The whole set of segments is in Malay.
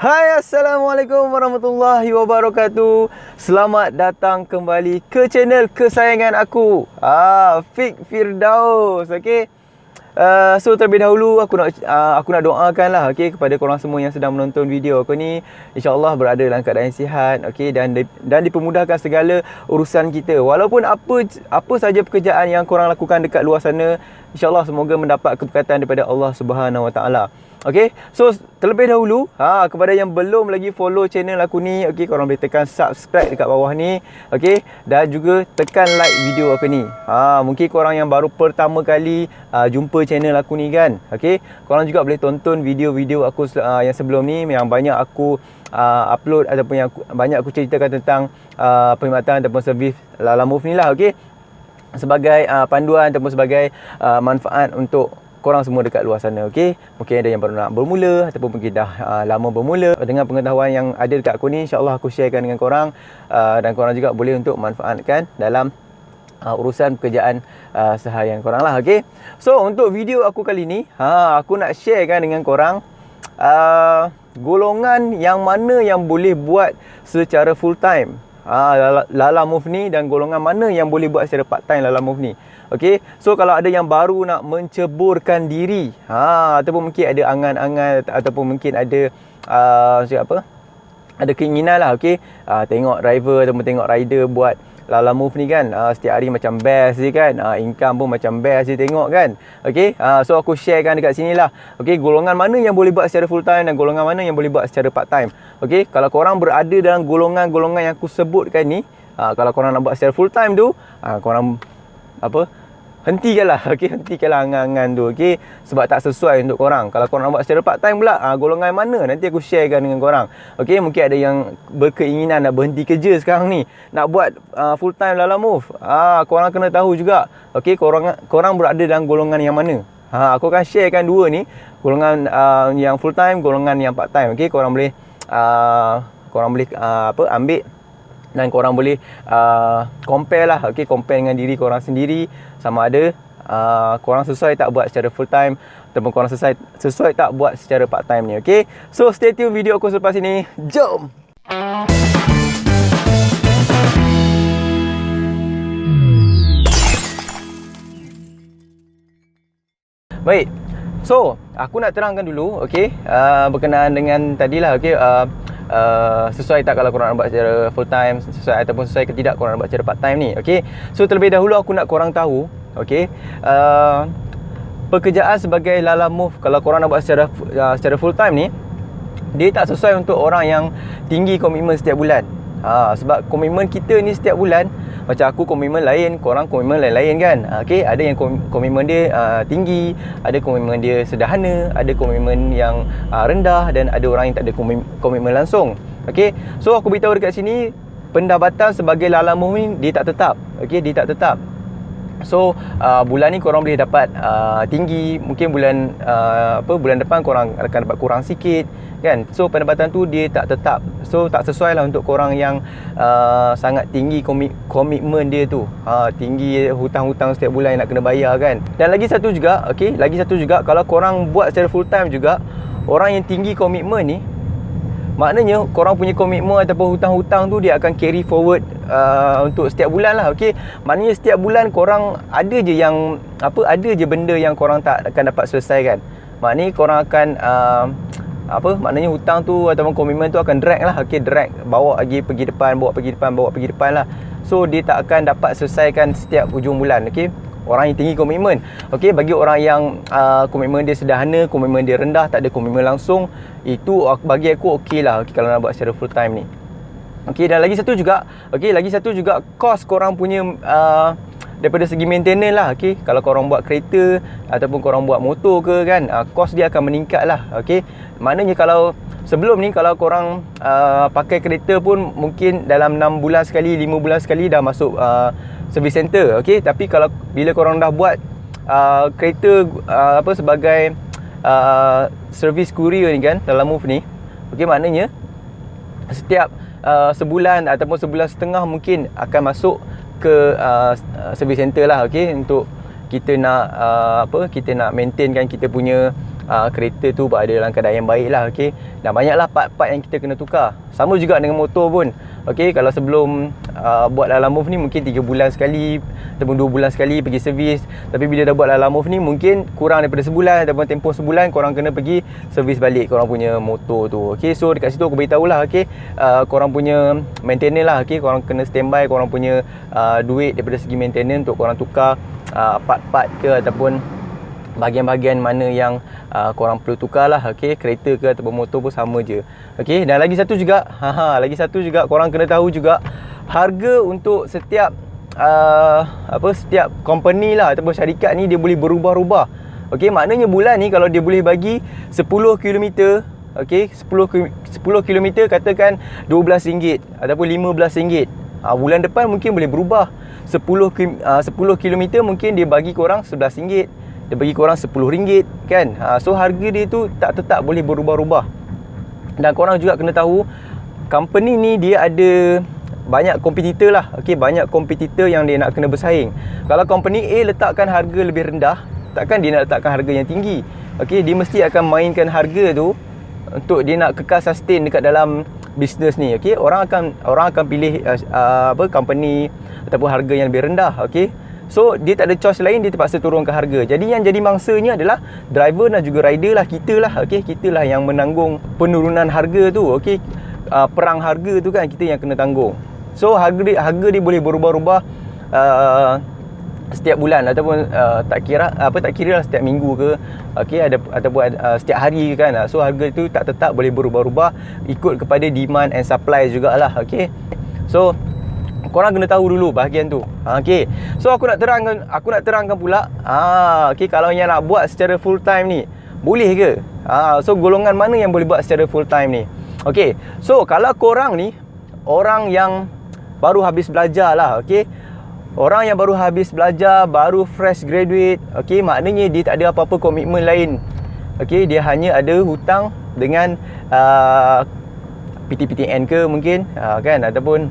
Hai, Assalamualaikum warahmatullahi wabarakatuh. Selamat datang kembali ke channel kesayangan aku, Fik Firdaus. Okay, so terlebih dahulu aku nak doakan lah, okay, kepada korang semua yang sedang menonton video aku ni. InsyaAllah berada dalam keadaan sihat, okay, dan dipermudahkan segala urusan kita. Walaupun apa saja pekerjaan yang korang lakukan dekat luar sana, InsyaAllah semoga mendapat keberkatan daripada Allah Subhanahu Wa Taala. Okay, so terlebih dahulu kepada yang belum lagi follow channel aku ni, okay, korang boleh tekan subscribe dekat bawah ni, okay, dan juga tekan like video aku ni. Mungkin korang yang baru pertama kali jumpa channel aku ni kan, okay, korang juga boleh tonton video-video aku yang sebelum ni, yang banyak aku upload ataupun yang banyak aku ceritakan tentang perkhidmatan ataupun servis Lalamove ni lah, okay, sebagai panduan ataupun sebagai manfaat untuk korang semua dekat luar sana, okey. Mungkin ada yang baru nak bermula ataupun mungkin dah lama bermula. Dengan pengetahuan yang ada dekat aku ni, insya-Allah aku sharekan dengan korang, dan korang juga boleh untuk manfaatkan dalam urusan pekerjaan seharian korang lah, okey. So untuk video aku kali ni, aku nak sharekan dengan korang golongan yang mana yang boleh buat secara full time Lalamove ni, dan golongan mana yang boleh buat secara part time Lalamove ni. Okey, so kalau ada yang baru nak menceburkan diri, ataupun mungkin ada angan-angan ataupun mungkin ada ada keinginan lah, okey, tengok driver ataupun tengok rider buat Lalamove ni kan, setiap hari macam best je kan, income pun macam best je tengok kan. Okey, so aku sharekan dekat sini lah, okey, golongan mana yang boleh buat secara full time dan golongan mana yang boleh buat secara part time. Okey, kalau korang berada dalam golongan-golongan yang aku sebutkan ni, kalau korang nak buat secara full time tu, korang hentikanlah, okey, hentikanlah angan-angan tu, okey, sebab tak sesuai untuk korang. Kalau korang nak buat secara part time pula, golongan mana nanti aku sharekan dengan korang. Okey, mungkin ada yang berkeinginan nak berhenti kerja sekarang ni, nak buat full time Lalamove. Korang kena tahu juga, okey, korang berada dalam golongan yang mana. Aku akan sharekan dua ni, golongan yang full time, golongan yang part time. Okey, korang boleh ambil dan korang boleh compare lah, okay, compare dengan diri korang sendiri, sama ada korang sesuai tak buat secara full time ataupun korang sesuai tak buat secara part time ni, okay. So stay tune video aku selepas ini. Jom! Baik, so aku nak terangkan dulu, okay, berkenaan dengan tadilah, okay, sesuai tak kalau korang nak buat secara full time, sesuai ataupun sesuai ke tidak korang nak buat secara part time ni, okey. So terlebih dahulu aku nak korang tahu, okey, pekerjaan sebagai Lalamove kalau korang nak buat secara full time ni, dia tak sesuai untuk orang yang tinggi komitmen setiap bulan. Sebab komitmen kita ni setiap bulan, macam aku komitmen lain, korang komitmen lain-lain kan. Okey, ada yang komitmen dia tinggi, ada komitmen dia sederhana, ada komitmen yang rendah, dan ada orang yang tak ada komitmen langsung. Okey, so aku beritahu dekat sini, pendapatan sebagai Lalamove ni dia tak tetap. Okey, dia tak tetap. So bulan ni korang boleh dapat tinggi, mungkin bulan depan korang akan dapat kurang sikit kan. So pendapatan tu dia tak tetap. So tak sesuai lah untuk korang yang sangat tinggi komitmen dia tu, tinggi hutang-hutang setiap bulan yang nak kena bayar kan. Dan lagi satu juga, okey, lagi satu juga, kalau korang buat secara full time juga, orang yang tinggi komitmen ni, maknanya korang punya komitmen ataupun hutang-hutang tu dia akan carry forward untuk setiap bulan lah, okey. Maknanya setiap bulan korang ada je benda yang korang tak akan dapat selesaikan. Maknanya korang akan maknanya hutang tu ataupun komitmen tu akan drag lah, okey, drag, bawa pergi depan lah. So dia tak akan dapat selesaikan setiap hujung bulan, okey. Orang yang tinggi komitmen, okey, bagi orang yang komitmen dia sederhana, komitmen dia rendah, tak ada komitmen langsung, itu bagi aku okey lah, okay, kalau nak buat secara full time ni. Okey, dan lagi satu juga kos korang punya daripada segi maintenance lah, okey. Kalau korang buat kereta ataupun korang buat motor ke kan, kos dia akan meningkat lah, okey. Maknanya kalau sebelum ni kalau korang pakai kereta pun mungkin dalam 6 bulan sekali, 5 bulan sekali dah masuk service center, okey. Tapi kalau bila korang dah buat kereta sebagai service courier ni kan, Lalamove ni, okey, maknanya setiap sebulan ataupun sebulan setengah mungkin akan masuk ke service center lah, okey, untuk kita nak kita nak maintain kan kita punya kereta tu berada dalam keadaan yang baik lah. Okay, dan banyaklah part-part yang kita kena tukar. Sama juga dengan motor pun. Okay, kalau sebelum buat Lala Move ni mungkin 3 bulan sekali ataupun 2 bulan sekali pergi servis. Tapi bila dah buat Lala Move ni mungkin kurang daripada sebulan ataupun tempoh sebulan korang kena pergi servis balik korang punya motor tu. Okay, so dekat situ aku beritahu lah, okay, korang punya maintenance lah. Okay, korang kena standby korang punya duit daripada segi maintenance untuk korang tukar part-part ke ataupun bahagian-bahagian mana yang korang perlu tukar lah. Okay, kereta ke ataupun motor pun sama je. Okay, dan lagi satu juga korang kena tahu juga harga untuk setiap setiap company lah ataupun syarikat ni dia boleh berubah-ubah. Okay, maknanya bulan ni kalau dia boleh bagi 10 km, okay, 10 km katakan RM12 ataupun RM15, bulan depan mungkin boleh berubah. 10 km mungkin dia bagi korang RM11, dia bagi korang RM10 kan. So harga dia tu tak tetap, boleh berubah-ubah. Dan korang juga kena tahu company ni dia ada banyak kompetitor lah. Okay, banyak kompetitor yang dia nak kena bersaing. Kalau company A letakkan harga lebih rendah, takkan dia nak letakkan harga yang tinggi. Okay, dia mesti akan mainkan harga tu untuk dia nak kekal sustain dekat dalam bisnes ni. Okay, orang akan pilih company ataupun harga yang lebih rendah. Okay, so dia tak ada choice lain, dia terpaksa turunkan harga. Jadi yang jadi mangsanya adalah driver dan juga rider lah, kita lah. Okay, kita lah yang menanggung penurunan harga tu. Okay, perang harga tu kan kita yang kena tanggung. So harga dia boleh berubah-ubah setiap bulan ataupun tak kira lah setiap minggu ke, okey, ataupun setiap hari ke kan. So harga tu tak tetap, boleh berubah-ubah ikut kepada demand and supply jugalah. Okey, so korang kena tahu dulu bahagian tu. Okey, so aku nak terangkan pula, okey, kalau yang nak buat secara full time ni boleh ke? So golongan mana yang boleh buat secara full time ni? Okey, so kalau korang ni orang yang baru habis belajar lah, okey, orang yang baru habis belajar, baru fresh graduate, okey, maknanya dia tak ada apa-apa komitmen lain. Okey, dia hanya ada hutang dengan PTPTN ke mungkin, kan, ataupun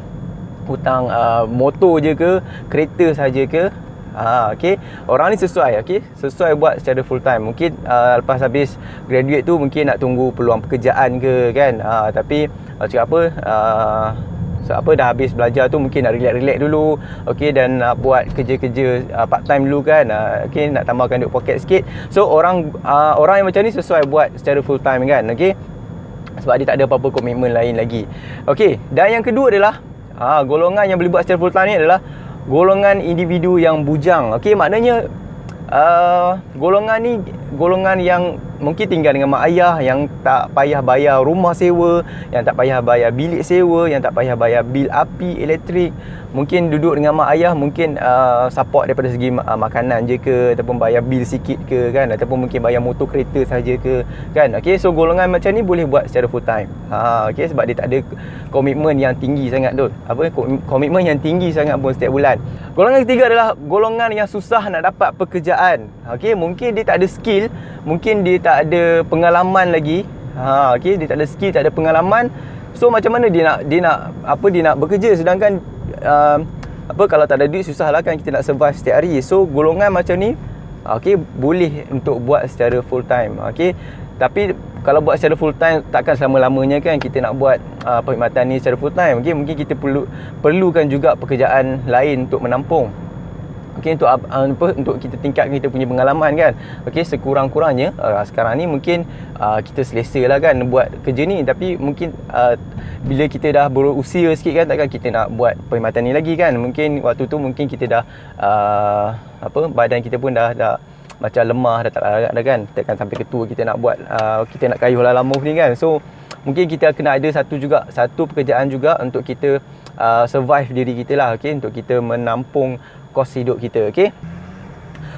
hutang motor je ke, kereta saja ke. Okey, orang ni sesuai buat secara full time. Mungkin lepas habis graduate tu mungkin nak tunggu peluang pekerjaan ke kan. Tapi cakap apa, dah habis belajar tu mungkin nak relax dulu. Okey, dan nak buat kerja-kerja part time dulu kan. Okey, nak tambahkan duit poket sikit. So orang yang macam ni sesuai buat secara full time kan. Okey, sebab dia tak ada apa-apa komitmen lain lagi. Okey, dan yang kedua adalah golongan yang boleh buat secara full time ni adalah golongan individu yang bujang. Okey, maknanya golongan ni golongan yang mungkin tinggal dengan mak ayah, yang tak payah bayar rumah sewa, yang tak payah bayar bilik sewa, yang tak payah bayar bil api, elektrik. Mungkin duduk dengan mak ayah, mungkin support daripada segi makanan je ke, ataupun bayar bil sikit ke kan, ataupun mungkin bayar motor kereta saja ke kan. Okey, so golongan macam ni boleh buat secara full time. Okey, sebab dia tak ada komitmen yang tinggi sangat tu. Komitmen yang tinggi sangat pun setiap bulan. Golongan ketiga adalah golongan yang susah nak dapat pekerjaan. Okey, mungkin dia tak ada skill, mungkin dia tak ada pengalaman lagi. Okey, dia tak ada skill, tak ada pengalaman. So macam mana dia nak bekerja, sedangkan kalau tak ada duit susah lah kan kita nak survive setiap hari. So golongan macam ni okey, boleh untuk buat secara full time. Okey, tapi kalau buat secara full time takkan selama-lamanya kan kita nak buat perkhidmatan ni secara full time. Okey, mungkin kita perlukan juga pekerjaan lain untuk menampung. Okey, untuk kita tingkatkan kita punya pengalaman kan. Okey, sekurang-kurangnya sekarang ni mungkin kita selesa lah kan buat kerja ni, tapi mungkin bila kita dah berusia sikit kan, takkan kita nak buat perkhidmatan ni lagi kan. Mungkin waktu tu mungkin kita dah badan kita pun dah macam lemah, dah tak larat dah kan. Takkan sampai ketua kita nak buat kita nak kayuh Lala Move ni kan. So mungkin kita kena ada satu pekerjaan juga untuk kita survive diri kita lah. Okey, untuk kita menampung kos hidup kita. Okey,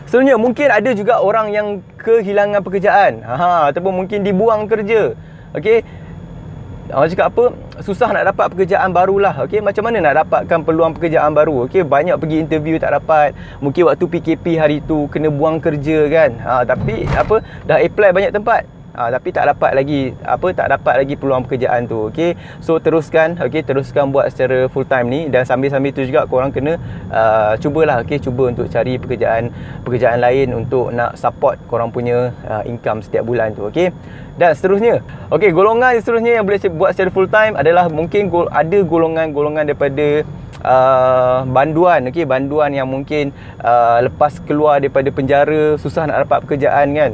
sebenarnya mungkin ada juga orang yang kehilangan pekerjaan, ataupun mungkin dibuang kerja. Okey, orang cakap apa, susah nak dapat pekerjaan barulah. Okey, macam mana nak dapatkan peluang pekerjaan baru? Okey, banyak pergi interview tak dapat. Mungkin waktu PKP hari tu kena buang kerja kan. Tapi dah apply banyak tempat. tapi tak dapat lagi peluang pekerjaan tu. Okey, so teruskan buat secara full time ni, dan sambil-sambil tu juga korang kena cuba untuk cari pekerjaan lain untuk nak support korang punya income setiap bulan tu. Okey, dan seterusnya, golongan seterusnya yang boleh buat secara full time adalah mungkin ada golongan daripada banduan. Banduan yang mungkin lepas keluar daripada penjara susah nak dapat pekerjaan kan.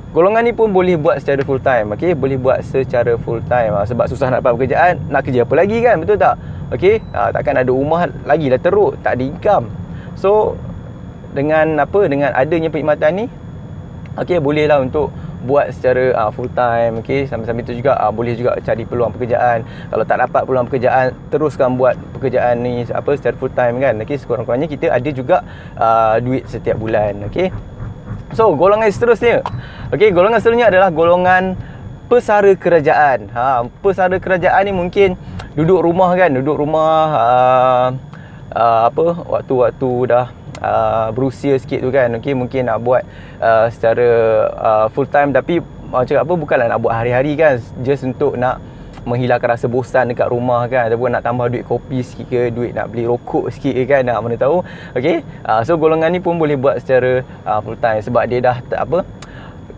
Golongan ni pun boleh buat secara full time. Boleh buat secara full time sebab susah nak dapat pekerjaan, nak kerja apa lagi kan, betul tak? Takkan ada rumah lagi dah teruk, tak ada income. So dengan adanya perkhidmatan ni, bolehlah untuk buat secara full time. Sambil-sambil tu juga boleh juga cari peluang pekerjaan. Kalau tak dapat peluang pekerjaan, teruskan buat pekerjaan ni secara full time kan. Sekurang-kurangnya kita ada juga duit setiap bulan. So golongan seterusnya, golongan seterusnya adalah golongan pesara kerajaan. Pesara kerajaan ni mungkin duduk rumah waktu-waktu dah berusia sikit tu kan. Mungkin nak buat secara full time, tapi bukanlah nak buat hari-hari kan, just untuk nak menghilangkan rasa bosan dekat rumah kan, ataupun nak tambah duit kopi sikit ke, duit nak beli rokok sikit ke kan, mana tahu. So golongan ni pun boleh buat secara full time, sebab dia dah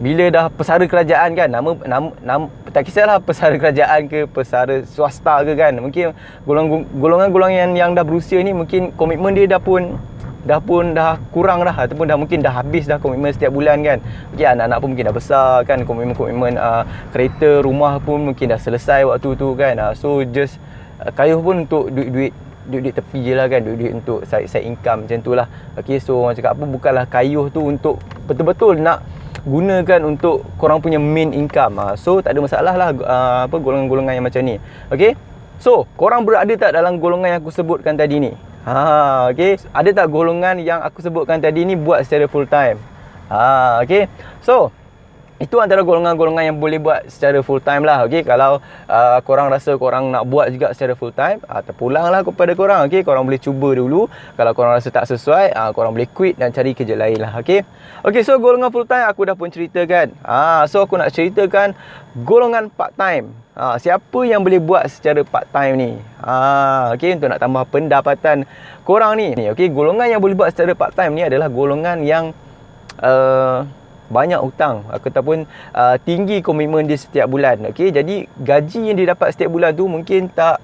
bila dah pesara kerajaan kan, nama tak kisahlah pesara kerajaan ke pesara swasta ke kan, mungkin golongan yang dah berusia ni mungkin komitmen dia dah kurang dah, ataupun mungkin dah habis dah komitmen setiap bulan kan. Anak-anak pun mungkin dah besar kan, komitmen kereta, rumah pun mungkin dah selesai waktu tu kan. So just kayuh pun untuk duit tepi je lah kan, duit untuk side income macam tu lah. So orang cakap bukanlah kayuh tu untuk betul-betul nak gunakan untuk korang punya main income. So tak ada masalah lah golongan-golongan yang macam ni. So korang berada tak dalam golongan yang aku sebutkan tadi ni? Ada tak golongan yang aku sebutkan tadi ni buat secara full time? So itu antara golongan-golongan yang boleh buat secara full time lah. Kalau korang rasa korang nak buat juga secara full time, terpulanglah kepada korang. Korang boleh cuba dulu. Kalau korang rasa tak sesuai, korang boleh quit dan cari kerja lain lah. So golongan full time aku dah pun ceritakan. So aku nak ceritakan golongan part time. Siapa yang boleh buat secara part time ni? Untuk nak tambah pendapatan korang ni. Golongan yang boleh buat secara part time ni adalah golongan yang banyak hutang ataupun tinggi komitmen dia setiap bulan. Jadi gaji yang dia dapat setiap bulan tu mungkin tak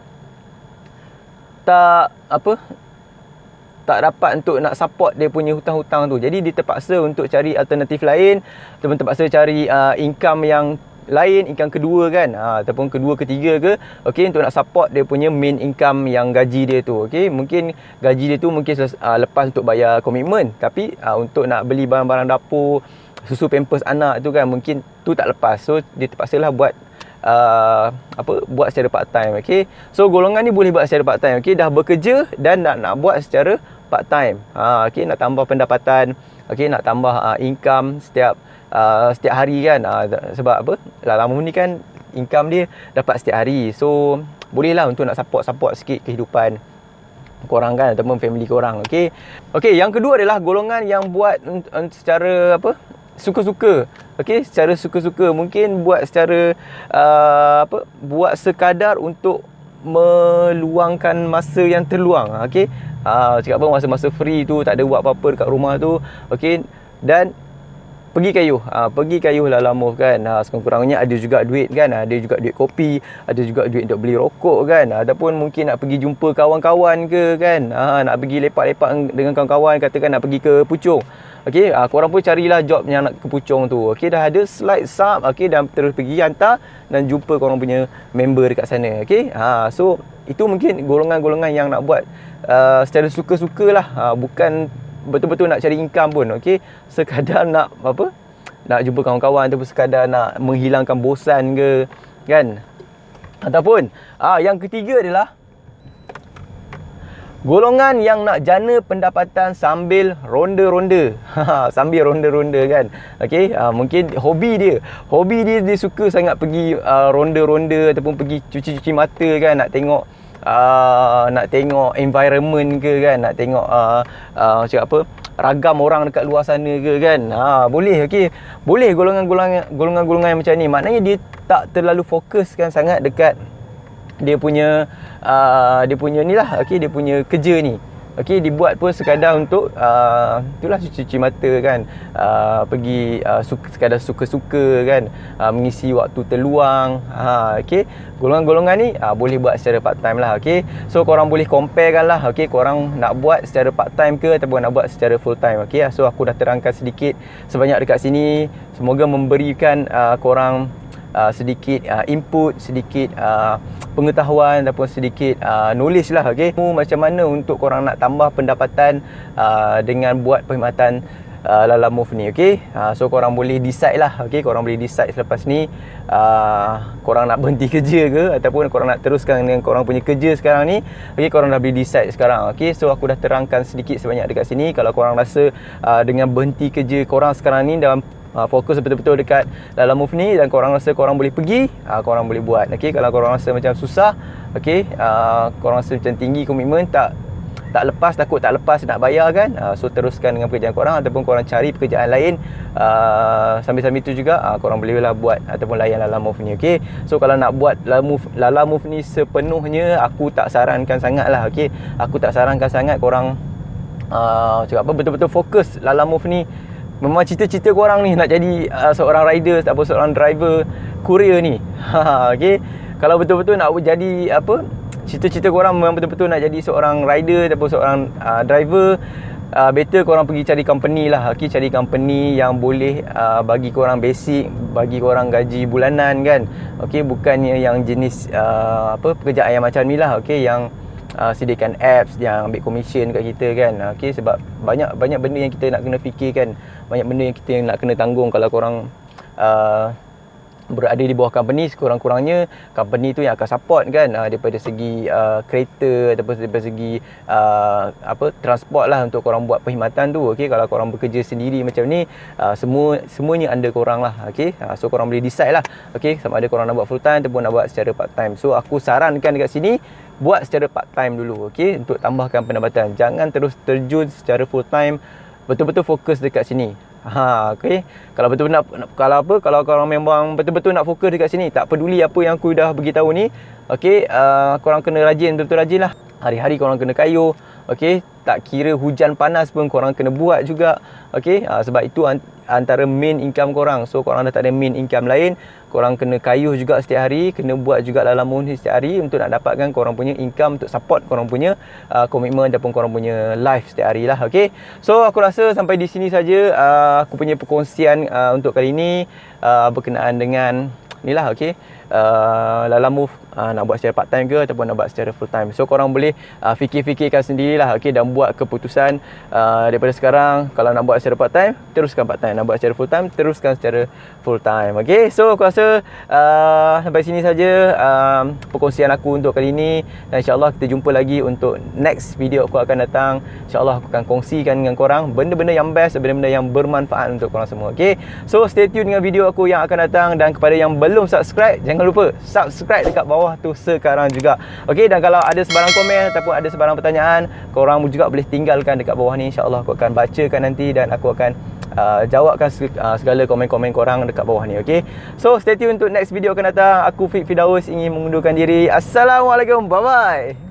dapat untuk nak support dia punya hutang-hutang tu. Jadi dia terpaksa untuk cari alternatif lain, ataupun terpaksa cari income yang lain, income kedua kan, ataupun kedua ketiga ke, untuk nak support dia punya main income yang gaji dia tu. Mungkin gaji dia tu mungkin lepas untuk bayar komitmen, tapi untuk nak beli barang-barang dapur, susu pampers anak tu kan, mungkin tu tak lepas. So dia terpaksalah buat buat secara part time. So golongan ni boleh buat secara part time. Dah bekerja dan nak buat secara part time. Nak tambah pendapatan, nak tambah income setiap hari kan. Sebab lama ni kan income dia dapat setiap hari. So bolehlah untuk nak support sikit kehidupan korang kan, ataupun family korang. Yang kedua adalah golongan yang buat secara suka-suka. Secara suka-suka, mungkin buat secara buat sekadar untuk meluangkan masa yang terluang. Cakap masa-masa free tu tak ada buat apa-apa dekat rumah tu. Dan pergi kayuh lah lama kan. Sekurang-kurangnya ada juga duit kan, ada juga duit kopi, ada juga duit untuk beli rokok kan, ataupun mungkin nak pergi jumpa kawan-kawan ke kan, nak pergi lepak-lepak dengan kawan-kawan, katakan nak pergi ke Puchong. Korang pun carilah job yang nak ke Puchong tu. Dah ada slide sub, dan terus pergi hantar dan jumpa korang punya member dekat sana. So itu mungkin golongan-golongan yang nak buat secara suka-suka lah, bukan betul-betul nak cari income pun. Sekadar nak nak jumpa kawan-kawan, ataupun sekadar nak menghilangkan bosan ke kan. Ataupun yang ketiga adalah golongan yang nak jana pendapatan sambil ronda-ronda. Sambil ronda-ronda kan. Mungkin hobi dia suka sangat pergi ronda-ronda, ataupun pergi cuci-cuci mata kan, nak tengok nak tengok environment ke kan, nak tengok cakap apa, ragam orang dekat luar sana ke kan, boleh. Okey, boleh golongan-golongan yang macam ni. Maknanya dia tak terlalu fokuskan sangat dekat dia punya ni lah. Okey, dia punya kerja ni. Okey, dibuat pun sekadar untuk itulah cuci mata kan, pergi sekadar suka-suka kan, mengisi waktu terluang. Okey, golongan-golongan ni boleh buat secara part time lah. Okey, so korang boleh compare kan lah. Okey, korang nak buat secara part time ke ataupun nak buat secara full time. Okey, so aku dah terangkan sedikit sebanyak dekat sini. Semoga memberikan korang sedikit input, sedikit pengetahuan ataupun sedikit knowledge lah. Okay, macam mana untuk korang nak tambah pendapatan dengan buat perkhidmatan Lalamove ni. Okay, so korang boleh decide lah. Okay, korang boleh decide selepas ni korang nak berhenti kerja ke ataupun korang nak teruskan dengan korang punya kerja sekarang ni. Okay, korang dah boleh decide sekarang. Okay, so aku dah terangkan sedikit sebanyak dekat sini. Kalau korang rasa dengan berhenti kerja korang sekarang ni dalam fokus betul-betul dekat Lalamove ni dan korang rasa korang boleh pergi, korang boleh buat. Okey, kalau korang rasa macam susah, okey, korang rasa macam tinggi komitmen, tak lepas, takut tak lepas nak bayar kan, so teruskan dengan pekerjaan korang ataupun korang cari pekerjaan lain sambil-sambil tu juga korang bolehlah buat ataupun layan Lalamove ni. Okey, so kalau nak buat Lalamove ni sepenuhnya, aku tak sarankan sangat lah. Okey, aku tak sarankan sangat korang cakap apa, betul-betul fokus Lalamove ni. Memang cita-cita korang ni nak jadi seorang rider ataupun seorang driver courier ni. Okey, kalau betul-betul nak jadi apa, cita-cita korang memang betul-betul nak jadi seorang rider ataupun seorang driver, better korang pergi cari company lah. Okey, cari company yang boleh bagi korang basic, bagi korang gaji bulanan kan. Okey, bukannya yang jenis pekerjaan yang macam ni lah. Okey, yang sediakan apps yang ambil komisen kat kita kan. Okey, sebab banyak benda yang kita nak kena fikirkan, banyak benda yang kita nak kena tanggung kalau korang berada di bawah company. Sekurang-kurangnya company tu yang akan support kan, daripada segi kereta ataupun daripada segi transport lah untuk korang buat perkhidmatan tu. Okey, kalau korang bekerja sendiri macam ni, semuanya under korang lah. Okey, so korang boleh decide lah. Okey, sama ada korang nak buat full time ataupun nak buat secara part time. So aku sarankan dekat sini, buat secara part time dulu. Okey, untuk tambahkan pendapatan. Jangan terus terjun secara full time, betul-betul fokus dekat sini. Okey, kalau betul-betul kalau korang memang betul-betul nak fokus dekat sini, tak peduli apa yang aku dah beritahu ni. Okey, korang kena rajin, betul-betul rajin lah. Hari-hari korang kena kayuh. Okey, tak kira hujan panas pun korang kena buat juga. Okey, sebab itu antara main income korang. So korang dah tak ada main income lain, korang kena kayuh juga setiap hari, kena buat juga Lalamove ni setiap hari untuk nak dapatkan korang punya income, untuk support korang punya komitmen ataupun korang punya life setiap hari lah. Okey, so aku rasa sampai di sini saja aku punya perkongsian untuk kali ini berkenaan dengan ni lah. Okey, Lalamove nak buat secara part time ke ataupun nak buat secara full time. So korang boleh fikir-fikirkan sendirilah. Okey, dan buat keputusan daripada sekarang. Kalau nak buat secara part time, teruskan part time. Nak buat secara full time, teruskan secara full time. Okey, so aku rasa sampai sini saja perkongsian aku untuk kali ini, dan insyaAllah kita jumpa lagi untuk next video aku akan datang. InsyaAllah aku akan kongsikan dengan korang benda-benda yang best, benda-benda yang bermanfaat untuk korang semua. Okey, so stay tune dengan video aku yang akan datang, dan kepada yang belum subscribe, jangan lupa subscribe dekat bawah tu sekarang juga. Okey, dan kalau ada sebarang komen ataupun ada sebarang pertanyaan, korang juga boleh tinggalkan dekat bawah ni. InsyaAllah aku akan bacakan nanti dan aku akan jawabkan segala komen-komen korang dekat bawah ni. Okey, so stay tune untuk next video akan datang. Aku Fik Firdaus ingin mengundurkan diri. Assalamualaikum, bye bye.